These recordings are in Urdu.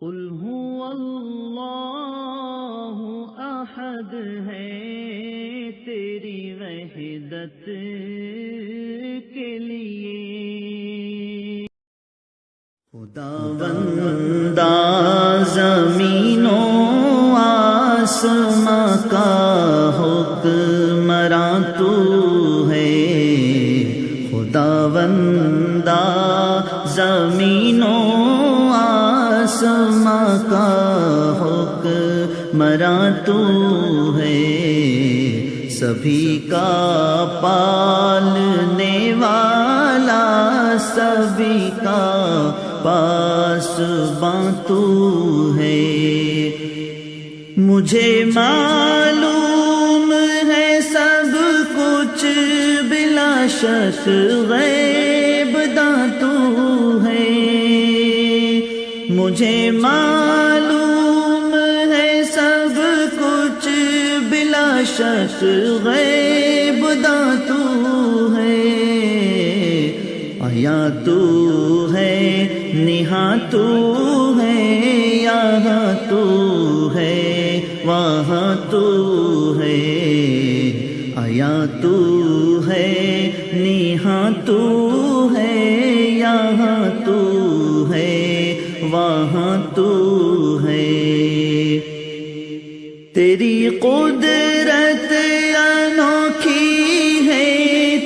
قل هو اللہ احد ہے تیری وحدت کے لیے، خداوندہ زمین و آسماں کا حکمراں تو ہے، خداوندہ زمین و آسماں کا حکمراں تو ہے، سبھی کا پالنے والا، سبھی کا پاسباں تو ہے۔ مجھے معلوم ہے سب کچھ بلا شک غیب داں تو ہے، مجھے معلوم ہے سب کچھ بلا شک غیب داں تو ہے، آیا تو ہے نہاں تو ہے، یہاں تو ہے وہاں تو ہے، آیا تو ہے نہاں تو ہے، یہاں تو ہے وہاں تو ہے، تیری قدرت انوکھی ہے،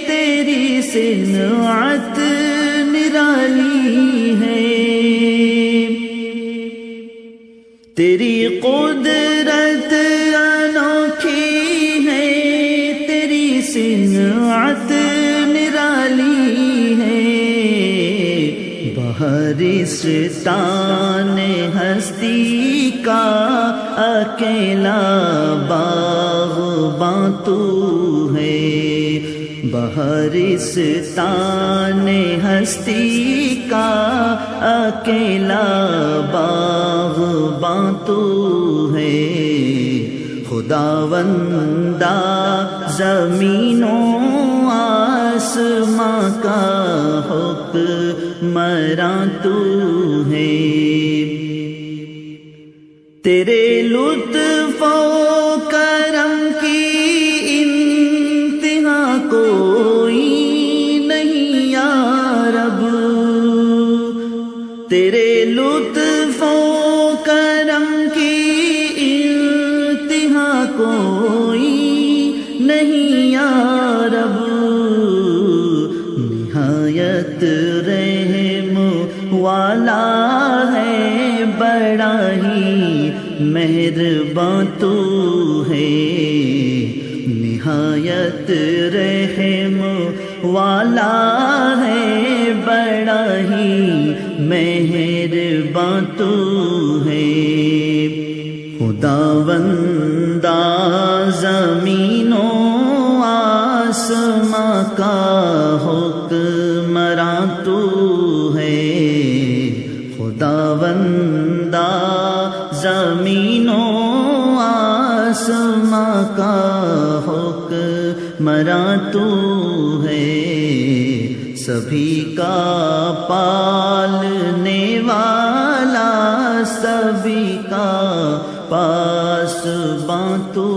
تیری صنعت نرالی ہے، تیری قدرت انوکھی ہے، تیری صنعت نرالی ہے، بہرستان ہستی کا اکیلا باغباں تو ہے، بہرستان ہستی کا اکیلا باغباں تو ہے، خداوندہ زمین و آسماں کا حکمراں تو ہے، تیرے لطف و کرم کی انتہا کوئی نہیں یا رب، تیرے لطف و کرم کی انتہا کوئی نہیں یا رب، نہایت رحم والا ہے، بڑا ہی مہرباں تو ہے، نہایت رحم والا ہے، بڑا ہی مہرباں تو ہے، خداوندہ زمین و آسماں کا حکمراں تو ہے، خداوندہ زمین و آسماں کا حکمراں تو ہے، سبھی کا پالنے والا، سبھی کا پاسباں تو